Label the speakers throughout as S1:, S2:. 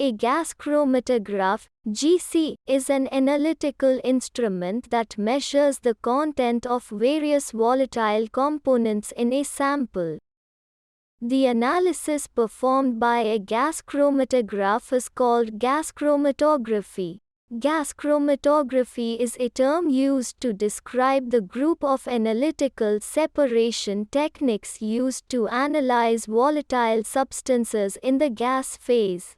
S1: A gas chromatograph (GC) is an analytical instrument that measures the content of various volatile components in a sample. The analysis performed by a gas chromatograph is called gas chromatography. Gas chromatography is a term used to describe the group of analytical separation techniques used to analyze volatile substances in the gas phase.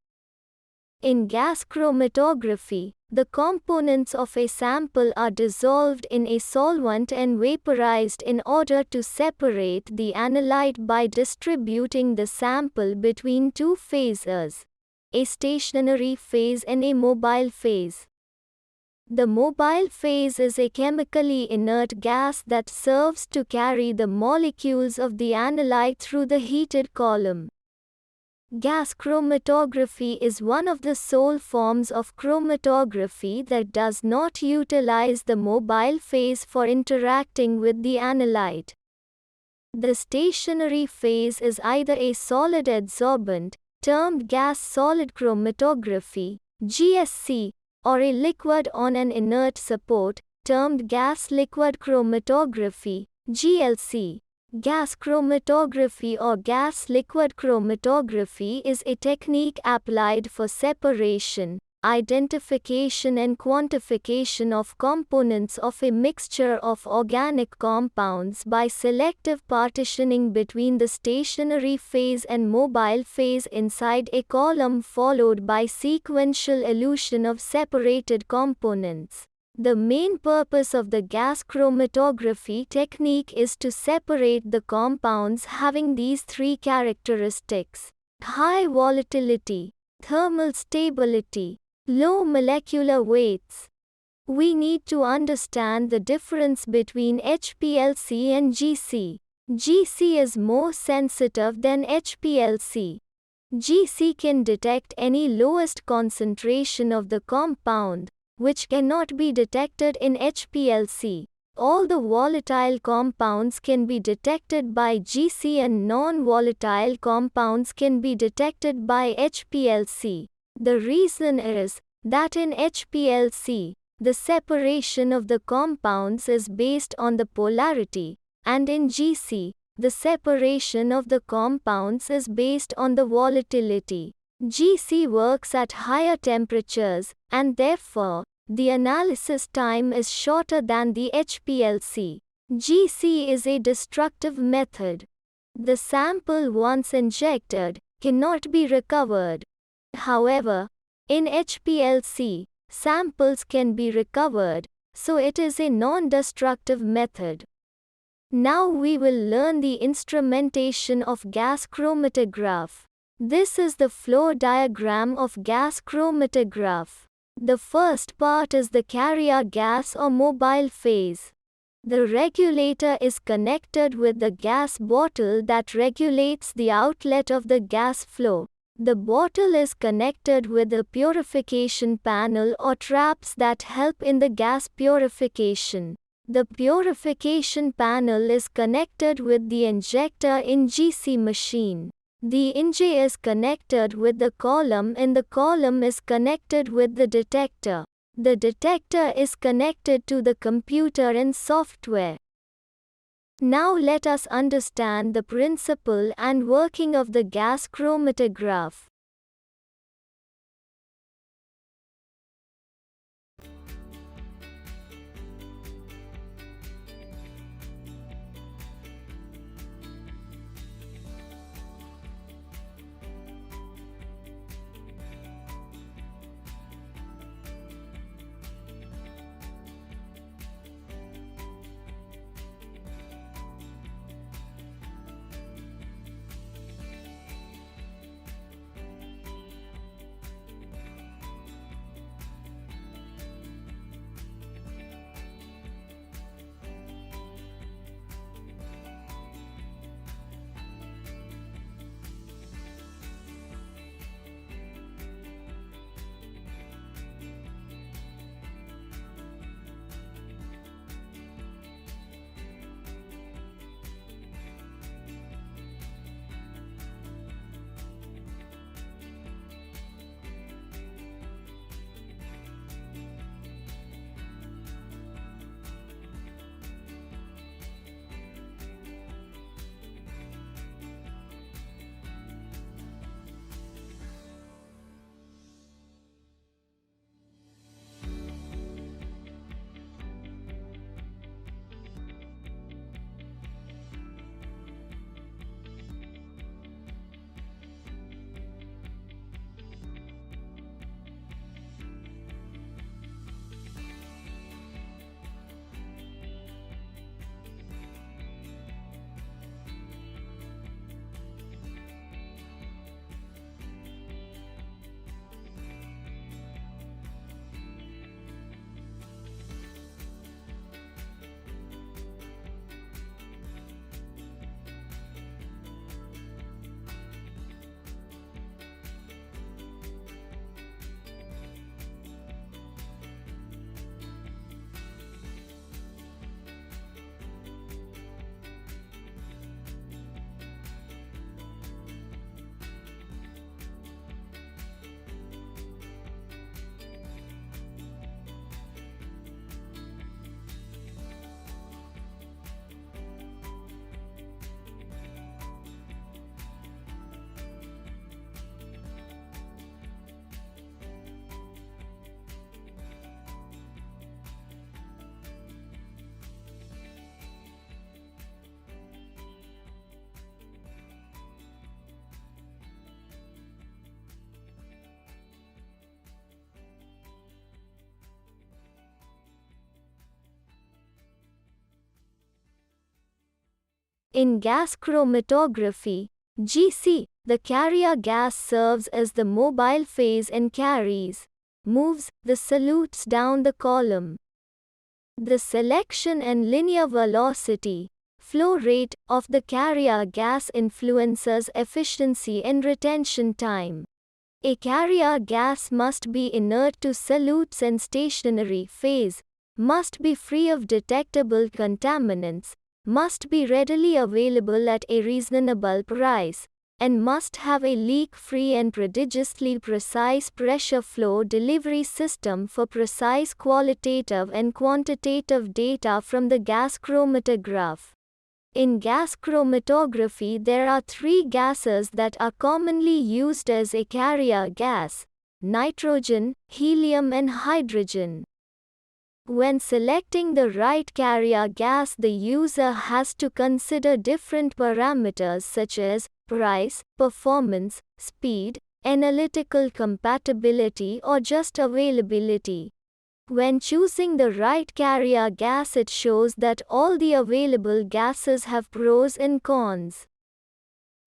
S1: In gas chromatography, the components of a sample are dissolved in a solvent and vaporized in order to separate the analyte by distributing the sample between two phases, a stationary phase and a mobile phase. The mobile phase is a chemically inert gas that serves to carry the molecules of the analyte through the heated column. Gas chromatography is one of the sole forms of chromatography that does not utilize the mobile phase for interacting with the analyte. The stationary phase is either a solid adsorbent, termed gas-solid chromatography (GSC), or a liquid on an inert support, termed gas-liquid chromatography (GLC). Gas chromatography or gas-liquid chromatography is a technique applied for separation, identification and quantification of components of a mixture of organic compounds by selective partitioning between the stationary phase and mobile phase inside a column followed by sequential elution of separated components. The main purpose of the gas chromatography technique is to separate the compounds having these three characteristics: high volatility, thermal stability, low molecular weights. We need to understand the difference between HPLC and GC. GC is more sensitive than HPLC. GC can detect any lowest concentration of the compound, which cannot be detected in HPLC. All the volatile compounds can be detected by GC and non-volatile compounds can be detected by HPLC. The reason is that in HPLC, the separation of the compounds is based on the polarity, and in GC, the separation of the compounds is based on the volatility. GC works at higher temperatures, and therefore, the analysis time is shorter than the HPLC. GC is a destructive method. The sample once injected cannot be recovered. However, in HPLC, samples can be recovered, so it is a non-destructive method. Now we will learn the instrumentation of gas chromatograph. This is the flow diagram of gas chromatograph. The first part is the carrier gas or mobile phase. The regulator is connected with the gas bottle that regulates the outlet of the gas flow. The bottle is connected with a purification panel or traps that help in the gas purification. The purification panel is connected with the injector in GC machine. The injector is connected with the column and the column is connected with the detector. The detector is connected to the computer and software. Now let us understand the principle and working of the gas chromatograph. In gas chromatography, GC, the carrier gas serves as the mobile phase and moves the solutes down the column. The selection and linear velocity, flow rate, of the carrier gas influences efficiency and retention time. A carrier gas must be inert to solutes and stationary phase, must be free of detectable contaminants, must be readily available at a reasonable price, and must have a leak-free and prodigiously precise pressure flow delivery system for precise qualitative and quantitative data from the gas chromatograph. In gas chromatography there are three gases that are commonly used as a carrier gas: nitrogen, helium and hydrogen. When selecting the right carrier gas, the user has to consider different parameters such as price, performance, speed, analytical compatibility or just availability. When choosing the right carrier gas, it shows that all the available gases have pros and cons.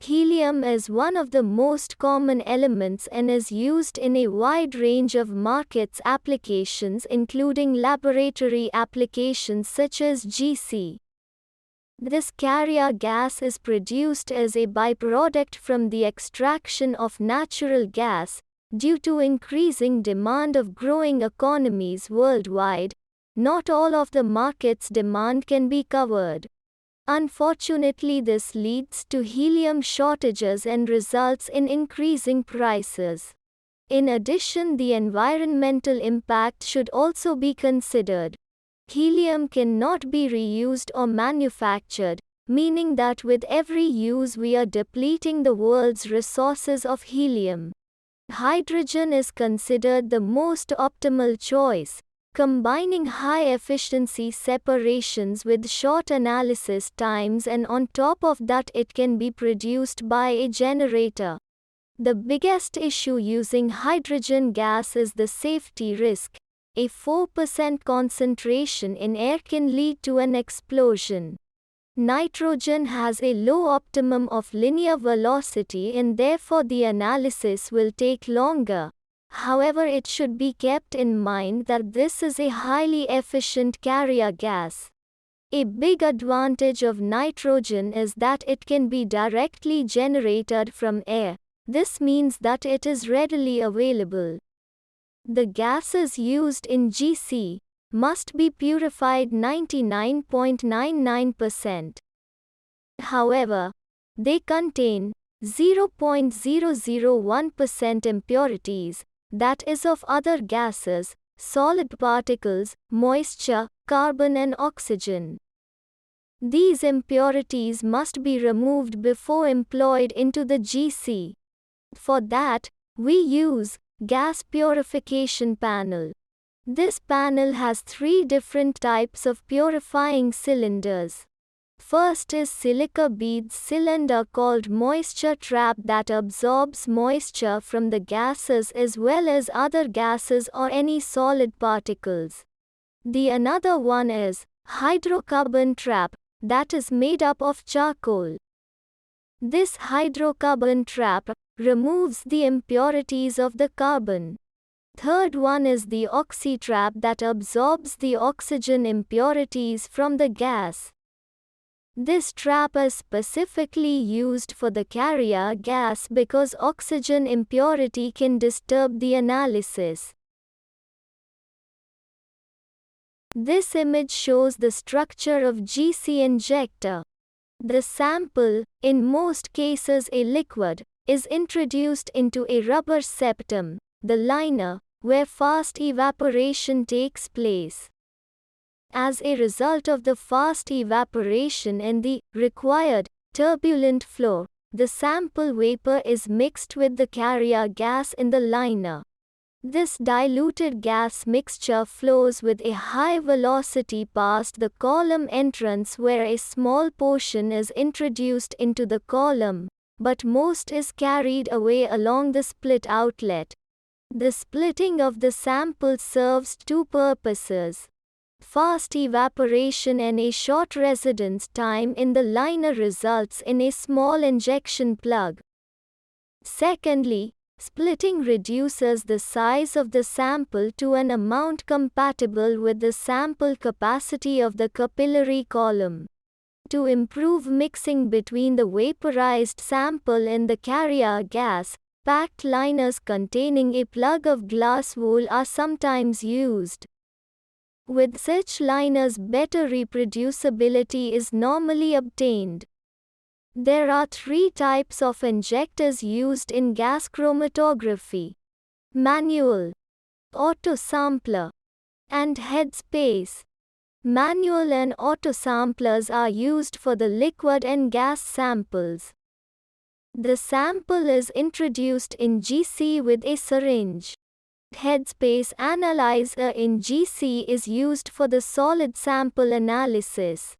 S1: Helium is one of the most common elements and is used in a wide range of markets applications, including laboratory applications such as GC. This carrier gas is produced as a byproduct from the extraction of natural gas. Due to increasing demand of growing economies worldwide, not all of the market's demand can be covered. Unfortunately, this leads to helium shortages and results in increasing prices. In addition, the environmental impact should also be considered. Helium cannot be reused or manufactured, meaning that with every use we are depleting the world's resources of helium. Hydrogen is considered the most optimal choice, combining high-efficiency separations with short analysis times, and on top of that it can be produced by a generator. The biggest issue using hydrogen gas is the safety risk. A 4% concentration in air can lead to an explosion. Nitrogen has a low optimum of linear velocity and therefore the analysis will take longer. However, it should be kept in mind that this is a highly efficient carrier gas. A big advantage of nitrogen is that it can be directly generated from air. This means that it is readily available. The gases used in GC must be purified 99.99%. However, they contain 0.001% impurities, that is of other gases, solid particles, moisture, carbon and oxygen. These impurities must be removed before employed into the GC. For that, we use gas purification panel. This panel has three different types of purifying cylinders. First is silica beads cylinder called moisture trap that absorbs moisture from the gases as well as other gases or any solid particles. The another one is hydrocarbon trap that is made up of charcoal. This hydrocarbon trap removes the impurities of the carbon. Third one is the oxy-trap that absorbs the oxygen impurities from the gas. This trap is specifically used for the carrier gas because oxygen impurity can disturb the analysis. This image shows the structure of GC injector. The sample, in most cases a liquid, is introduced into a rubber septum, the liner, where fast evaporation takes place. As a result of the fast evaporation and the required turbulent flow, the sample vapor is mixed with the carrier gas in the liner. This diluted gas mixture flows with a high velocity past the column entrance where a small portion is introduced into the column, but most is carried away along the split outlet. The splitting of the sample serves two purposes. Fast evaporation and a short residence time in the liner results in a small injection plug. Secondly, splitting reduces the size of the sample to an amount compatible with the sample capacity of the capillary column. To improve mixing between the vaporized sample and the carrier gas, packed liners containing a plug of glass wool are sometimes used. With such liners, better reproducibility is normally obtained. There are three types of injectors used in gas chromatography: manual, auto sampler, and headspace. Manual and auto samplers are used for the liquid and gas samples. The sample is introduced in GC with a syringe. Headspace analyzer in GC is used for the solid sample analysis.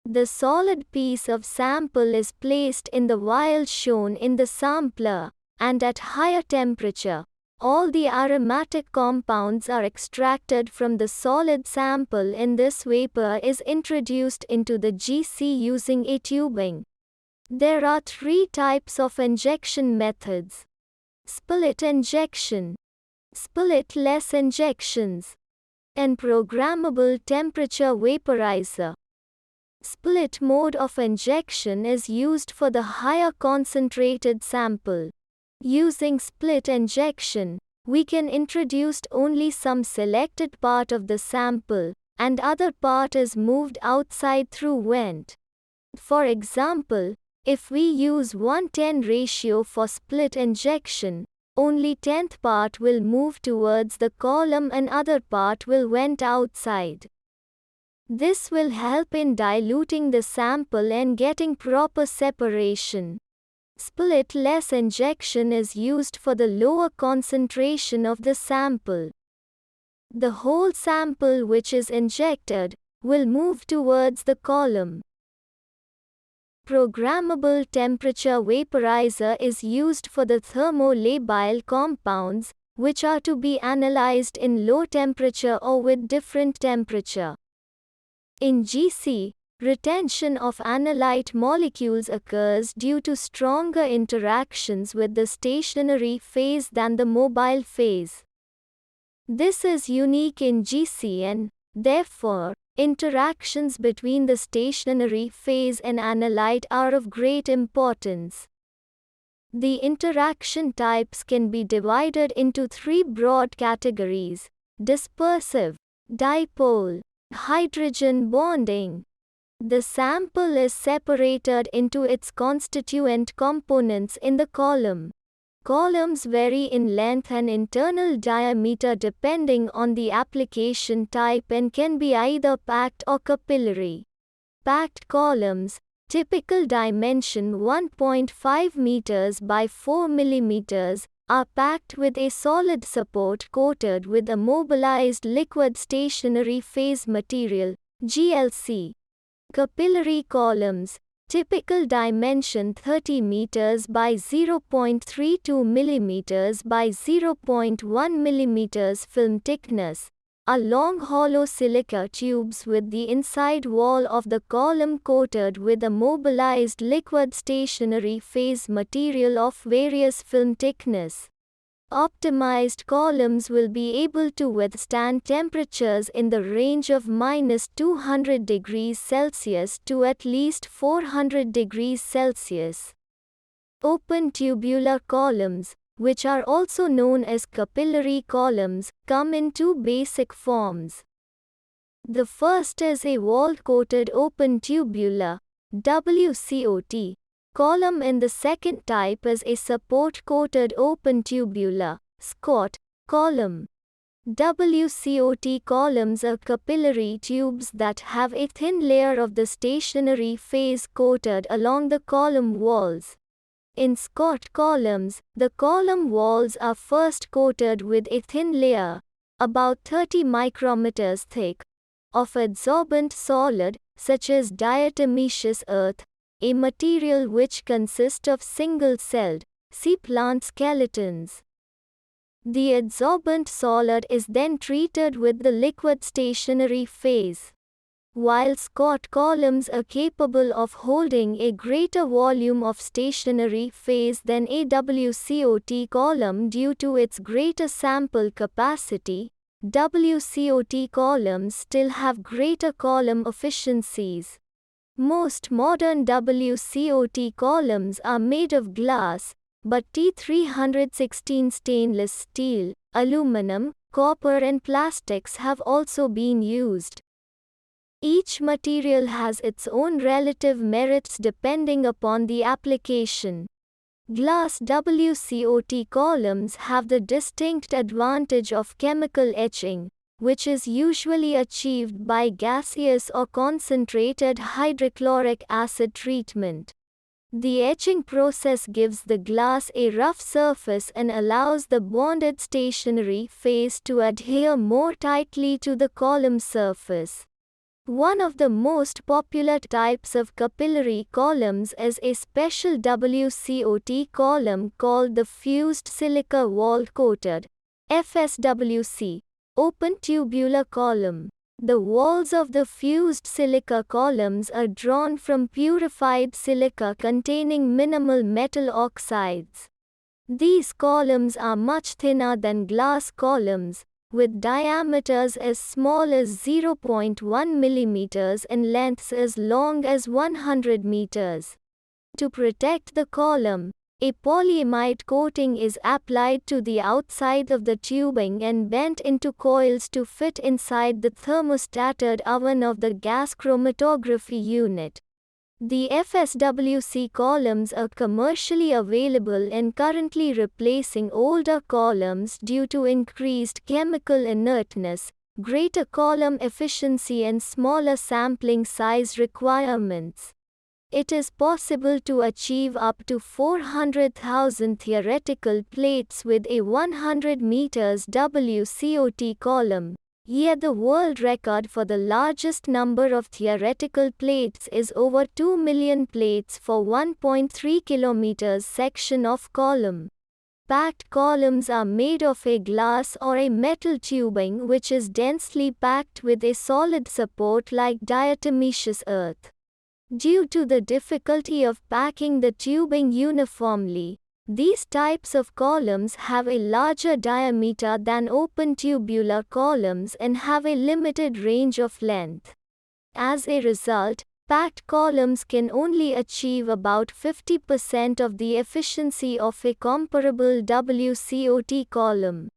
S1: The solid piece of sample is placed in the vial shown in the sampler, and at higher temperature, all the aromatic compounds are extracted from the solid sample and this vapor is introduced into the GC using a tubing. There are three types of injection methods: split injection, split-less injections, and programmable temperature vaporizer. Split mode of injection is used for the higher concentrated sample. Using split injection, we can introduce only some selected part of the sample, and other part is moved outside through vent. For example, if we use 1:10 ratio for split injection, only 10th part will move towards the column and other part will vent outside. This will help in diluting the sample and getting proper separation. Split-less injection is used for the lower concentration of the sample. The whole sample which is injected will move towards the column. Programmable temperature vaporizer is used for the thermolabile compounds, which are to be analyzed in low temperature or with different temperature. In GC, retention of analyte molecules occurs due to stronger interactions with the stationary phase than the mobile phase. This is unique in GC and, therefore, interactions between the stationary phase and analyte are of great importance. The interaction types can be divided into three broad categories: dispersive, dipole, hydrogen bonding. The sample is separated into its constituent components in the column. Columns vary in length and internal diameter depending on the application type and can be either packed or capillary. Packed columns, typical dimension 1.5 meters by 4 millimeters, are packed with a solid support coated with a mobilized liquid stationary phase material, GLC. Capillary columns, typical dimension 30 meters by 0.32 millimeters by 0.1 millimeters film thickness, are long hollow silica tubes with the inside wall of the column coated with a mobilized liquid stationary phase material of various film thickness. Optimized columns will be able to withstand temperatures in the range of -200 degrees Celsius to at least 400 degrees Celsius. Open tubular columns, which are also known as capillary columns, come in two basic forms. The first is a wall-coated open tubular, WCOT, column, and the second type is a support-coated open tubular, SCOT, column. WCOT columns are capillary tubes that have a thin layer of the stationary phase coated along the column walls. In SCOT columns, the column walls are first coated with a thin layer, about 30 micrometers thick, of adsorbent solid, such as diatomaceous earth, a material which consists of single-celled, plant skeletons. The adsorbent solid is then treated with the liquid stationary phase. While Scott columns are capable of holding a greater volume of stationary phase than a WCOT column due to its greater sample capacity, WCOT columns still have greater column efficiencies. Most modern WCOT columns are made of glass, but T316 stainless steel, aluminum, copper and plastics have also been used. Each material has its own relative merits depending upon the application. Glass WCOT columns have the distinct advantage of chemical etching, which is usually achieved by gaseous or concentrated hydrochloric acid treatment. The etching process gives the glass a rough surface and allows the bonded stationary phase to adhere more tightly to the column surface. One of the most popular types of capillary columns is a special WCOT column called the fused silica wall-coated FSWC open tubular column. The walls of the fused silica columns are drawn from purified silica containing minimal metal oxides. These columns are much thinner than glass columns, with diameters as small as 0.1 mm and lengths as long as 100 meters. To protect the column, a polyimide coating is applied to the outside of the tubing and bent into coils to fit inside the thermostated oven of the gas chromatography unit. The FSWC columns are commercially available and currently replacing older columns due to increased chemical inertness, greater column efficiency and smaller sampling size requirements. It is possible to achieve up to 400,000 theoretical plates with a 100 meters WCOT column. Yet the world record for the largest number of theoretical plates is over 2 million plates for 1.3 kilometers section of column. Packed columns are made of a glass or a metal tubing which is densely packed with a solid support like diatomaceous earth. Due to the difficulty of packing the tubing uniformly, these types of columns have a larger diameter than open tubular columns and have a limited range of length. As a result, packed columns can only achieve about 50% of the efficiency of a comparable WCOT column.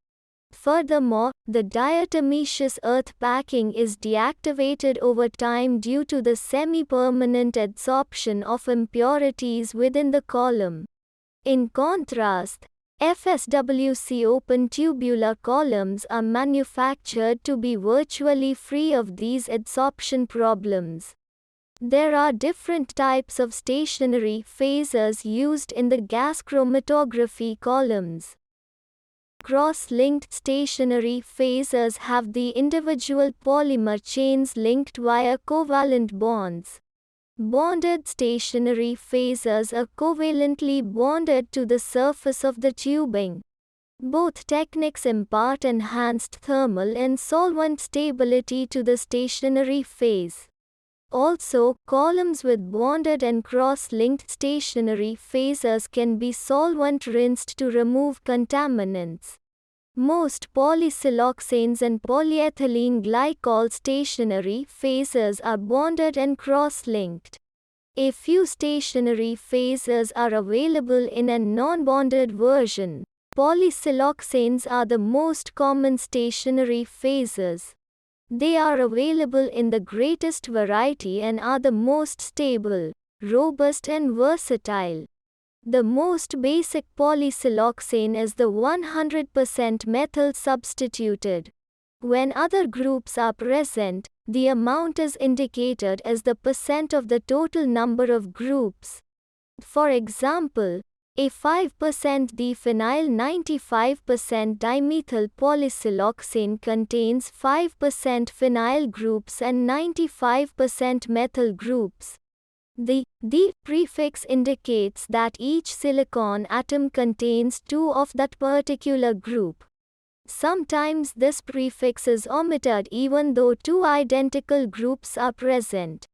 S1: Furthermore, the diatomaceous earth packing is deactivated over time due to the semi-permanent adsorption of impurities within the column. In contrast, FSWC open tubular columns are manufactured to be virtually free of these adsorption problems. There are different types of stationary phasers used in the gas chromatography columns. Cross-linked stationary phasers have the individual polymer chains linked via covalent bonds. Bonded stationary phasers are covalently bonded to the surface of the tubing. Both techniques impart enhanced thermal and solvent stability to the stationary phase. Also, columns with bonded and cross-linked stationary phasers can be solvent rinsed to remove contaminants. Most polysiloxanes and polyethylene glycol stationary phasers are bonded and cross-linked. A few stationary phasers are available in a non-bonded version. Polysiloxanes are the most common stationary phasers. They are available in the greatest variety and are the most stable, robust and versatile. The most basic polysiloxane is the 100% methyl substituted. When other groups are present, the amount is indicated as the percent of the total number of groups. For example, a 5% diphenyl 95% dimethyl polysiloxane contains 5% phenyl groups and 95% methyl groups. The "di" prefix indicates that each silicon atom contains two of that particular group. Sometimes this prefix is omitted even though two identical groups are present.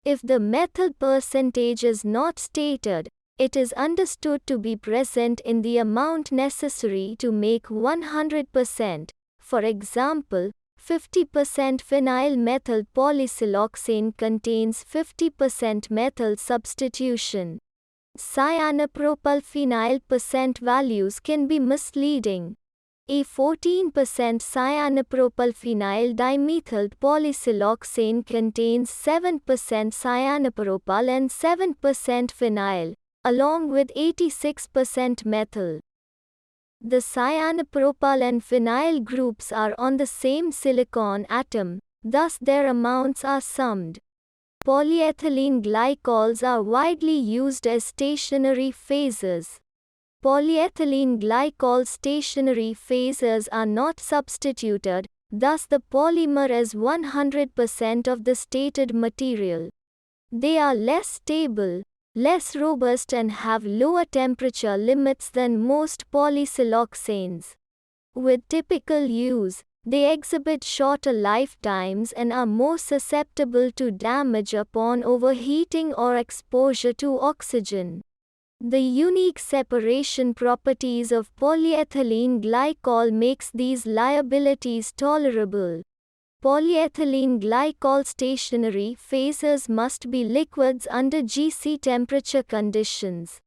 S1: If the methyl percentage is not stated, it is understood to be present in the amount necessary to make 100%. For example, 50% phenyl methyl polysiloxane contains 50% methyl substitution. Cyanopropyl percent values can be misleading. A 14% cyanopropyl dimethyl polysiloxane contains 7% cyanopropyl and 7% phenyl, along with 86% methyl. The cyanopropyl and phenyl groups are on the same silicon atom, thus their amounts are summed. Polyethylene glycols are widely used as stationary phases. Polyethylene glycol stationary phases are not substituted, thus the polymer is 100% of the stated material. They are less stable, less robust and have lower temperature limits than most polysiloxanes. With typical use, they exhibit shorter lifetimes and are more susceptible to damage upon overheating or exposure to oxygen. The unique separation properties of polyethylene glycol makes these liabilities tolerable. Polyethylene glycol stationary phases must be liquids under GC temperature conditions.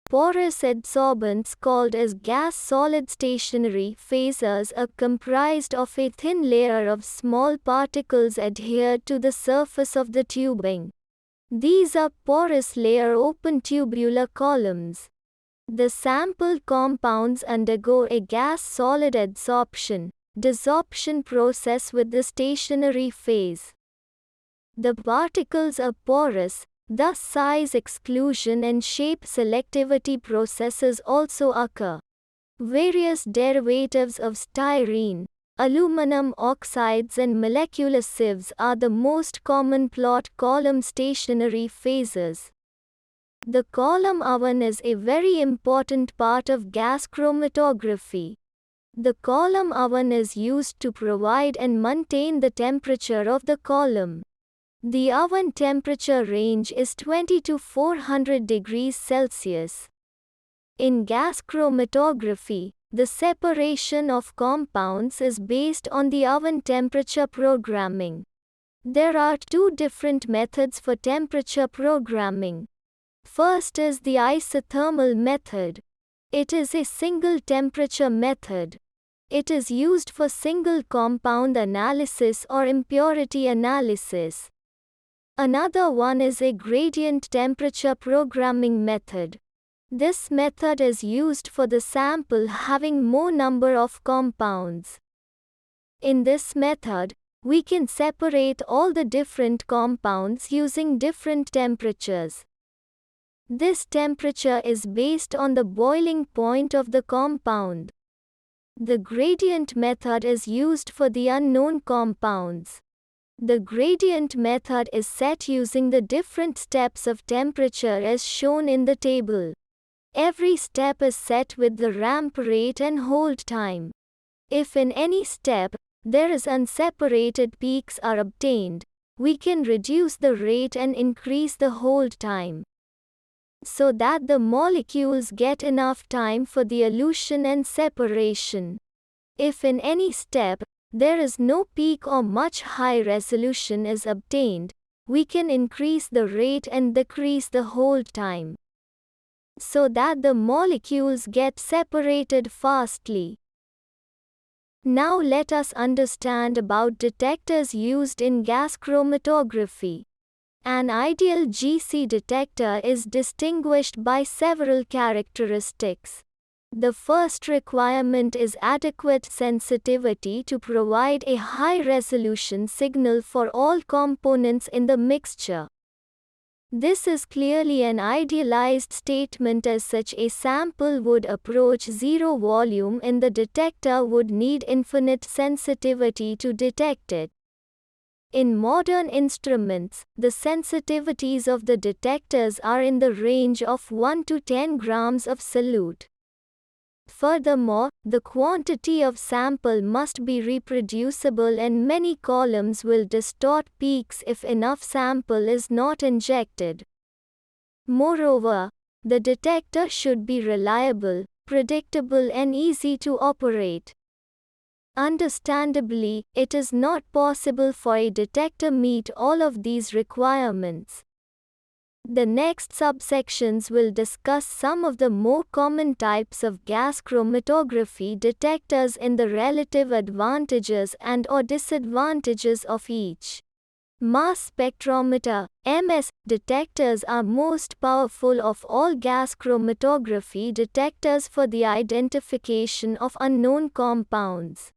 S1: Porous adsorbents called as gas-solid stationary phases are comprised of a thin layer of small particles adhered to the surface of the tubing. These are porous layer open tubular columns. The sample compounds undergo a gas-solid adsorption, desorption process with the stationary phase. The particles are porous, thus size exclusion and shape selectivity processes also occur. Various derivatives of styrene, aluminum oxides and molecular sieves are the most common plot column stationary phases. The column oven is a very important part of gas chromatography. The column oven is used to provide and maintain the temperature of the column. The oven temperature range is 20 to 400 degrees Celsius. In gas chromatography, the separation of compounds is based on the oven temperature programming. There are two different methods for temperature programming. First is the isothermal method. It is a single temperature method. It is used for single compound analysis or impurity analysis. Another one is a gradient temperature programming method. This method is used for the sample having more number of compounds. In this method, we can separate all the different compounds using different temperatures. This temperature is based on the boiling point of the compound. The gradient method is used for the unknown compounds. The gradient method is set using the different steps of temperature as shown in the table. Every step is set with the ramp rate and hold time. If in any step, there is unseparated peaks are obtained, we can reduce the rate and increase the hold time, so that the molecules get enough time for the elution and separation. If in any step, there is no peak or much high resolution is obtained, we can increase the rate and decrease the hold time, so that the molecules get separated fastly. Now let us understand about detectors used in gas chromatography. An ideal GC detector is distinguished by several characteristics. The first requirement is adequate sensitivity to provide a high-resolution signal for all components in the mixture. This is clearly an idealized statement, as such a sample would approach zero volume and the detector would need infinite sensitivity to detect it. In modern instruments, the sensitivities of the detectors are in the range of 1 to 10 grams of solute. Furthermore, the quantity of sample must be reproducible and many columns will distort peaks if enough sample is not injected. Moreover, the detector should be reliable, predictable and easy to operate. Understandably, it is not possible for a detector meet all of these requirements. The next subsections will discuss some of the more common types of gas chromatography detectors in the relative advantages and/or disadvantages of each. Mass spectrometer (MS) detectors are most powerful of all gas chromatography detectors for the identification of unknown compounds.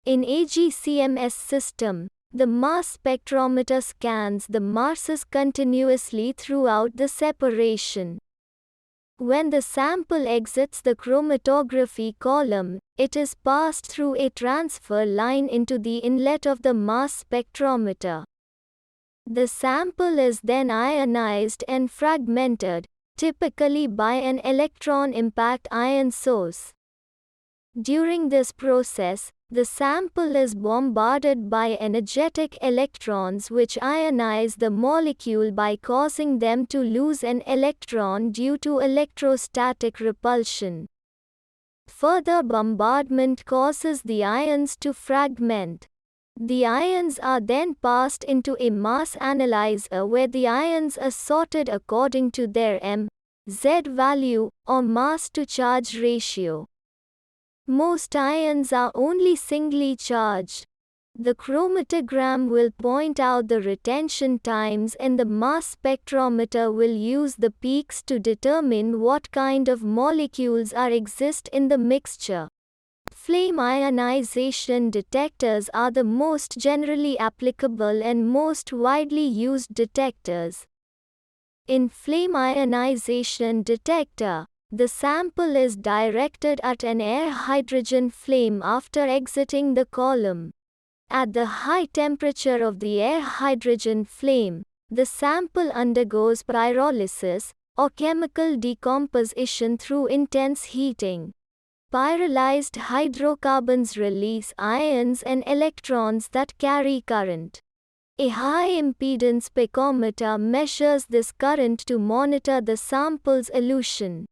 S1: In AGCMS system, the mass spectrometer scans the masses continuously throughout the separation. When the sample exits the chromatography column, it is passed through a transfer line into the inlet of the mass spectrometer. The sample is then ionized and fragmented, typically by an electron impact ion source. During this process, the sample is bombarded by energetic electrons which ionize the molecule by causing them to lose an electron due to electrostatic repulsion. Further bombardment causes the ions to fragment. The ions are then passed into a mass analyzer where the ions are sorted according to their Z value, or mass to charge ratio. Most ions are only singly charged. The chromatogram will point out the retention times and the mass spectrometer will use the peaks to determine what kind of molecules exist in the mixture. Flame ionization detectors are the most generally applicable and most widely used detectors. In flame ionization detector, the sample is directed at an air hydrogen flame after exiting the column. At the high temperature of the air hydrogen flame, the sample undergoes pyrolysis, or chemical decomposition through intense heating. Pyrolyzed hydrocarbons release ions and electrons that carry current. A high-impedance picometer measures this current to monitor the sample's elution.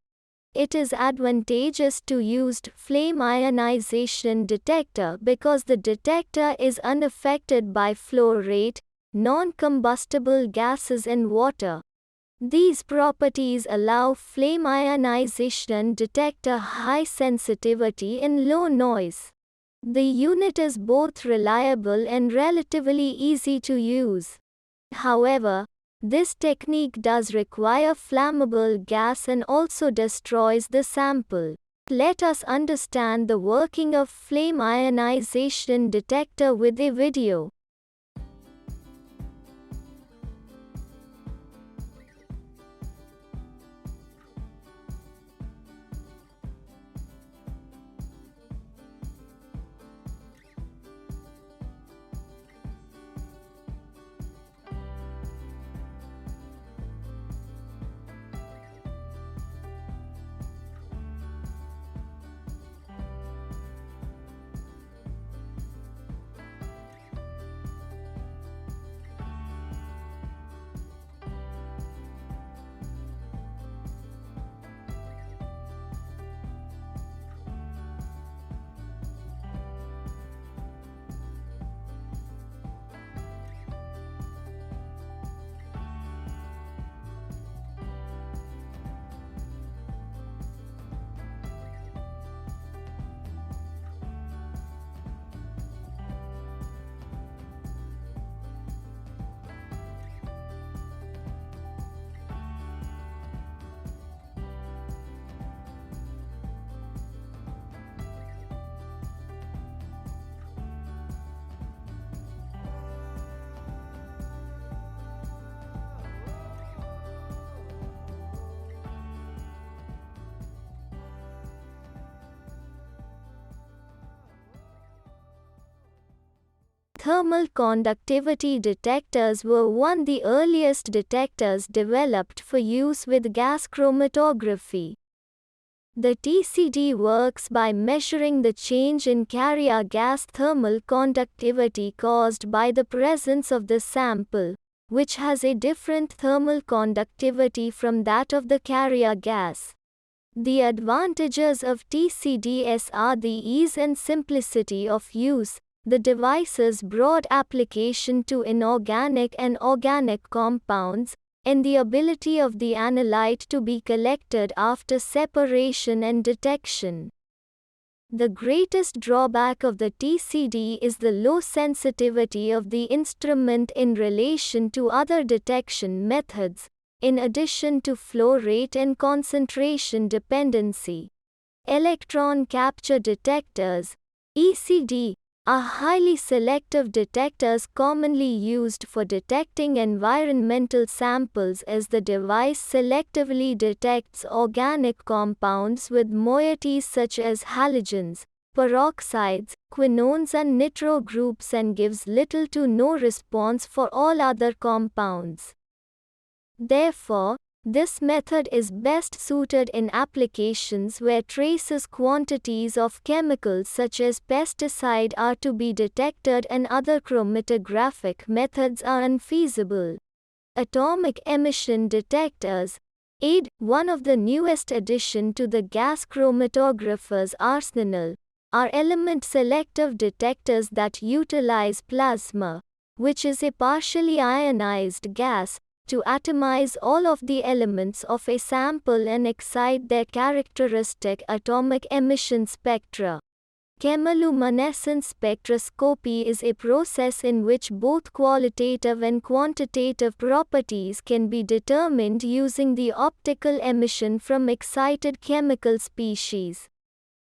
S1: It is advantageous to use flame ionization detector because the detector is unaffected by flow rate, non-combustible gases and water. These properties allow flame ionization detector high sensitivity and low noise. The unit is both reliable and relatively easy to use. However, this technique does require flammable gas and also destroys the sample. Let us understand the working of flame ionization detector with a video. Thermal conductivity detectors were one of the earliest detectors developed for use with gas chromatography. The TCD works by measuring the change in carrier gas thermal conductivity caused by the presence of the sample, which has a different thermal conductivity from that of the carrier gas. The advantages of TCDS are the ease and simplicity of use, the device's broad application to inorganic and organic compounds, and the ability of the analyte to be collected after separation and detection. The greatest drawback of the TCD is the low sensitivity of the instrument in relation to other detection methods, in addition to flow rate and concentration dependency. Electron capture detectors, ECD, are highly selective detectors commonly used for detecting environmental samples as the device selectively detects organic compounds with moieties such as halogens, peroxides, quinones and nitro groups and gives little to no response for all other compounds. Therefore, this method is best suited in applications where traces quantities of chemicals such as pesticide are to be detected and other chromatographic methods are unfeasible. Atomic emission detectors, AID, one of the newest addition to the gas chromatographer's arsenal, are element-selective detectors that utilize plasma, which is a partially ionized gas, to atomize all of the elements of a sample and excite their characteristic atomic emission spectra. Chemiluminescence spectroscopy is a process in which both qualitative and quantitative properties can be determined using the optical emission from excited chemical species.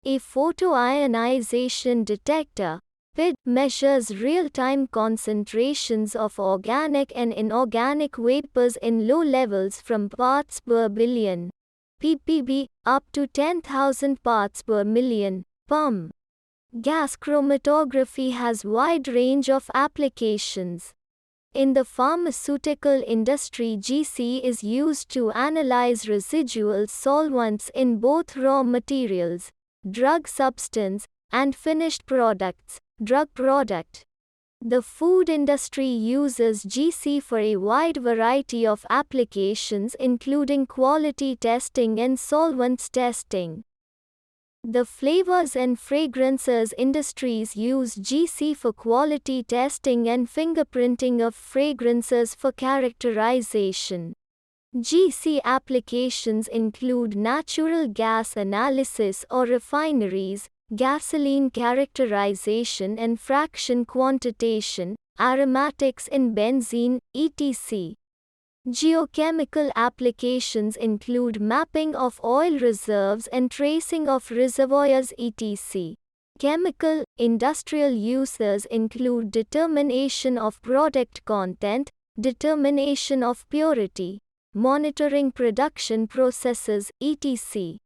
S1: A photoionization detector, PID, measures real-time concentrations of organic and inorganic vapors in low levels from parts per billion, ppb, up to 10,000 parts per million, pm. Gas chromatography has wide range of applications. In the pharmaceutical industry, GC is used to analyze residual solvents in both raw materials, drug substance, and finished products, drug product. The food industry uses GC for a wide variety of applications including quality testing and solvents testing. The flavors and fragrances industries use GC for quality testing and fingerprinting of fragrances for characterization. GC applications include natural gas analysis or refineries, gasoline characterization and fraction quantitation, aromatics in benzene, etc. Geochemical applications include mapping of oil reserves and tracing of reservoirs, etc. Chemical, industrial uses include determination of product content, determination of purity, monitoring production processes, etc.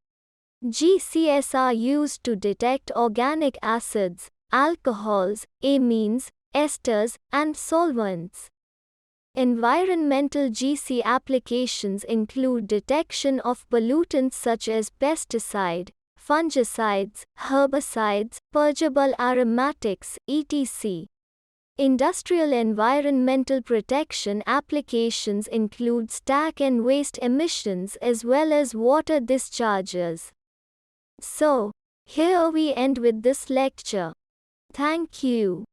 S1: GCs are used to detect organic acids, alcohols, amines, esters, and solvents. Environmental GC applications include detection of pollutants such as pesticide, fungicides, herbicides, purgeable aromatics, etc. Industrial environmental protection applications include stack and waste emissions as well as water discharges. So, here we end with this lecture. Thank you.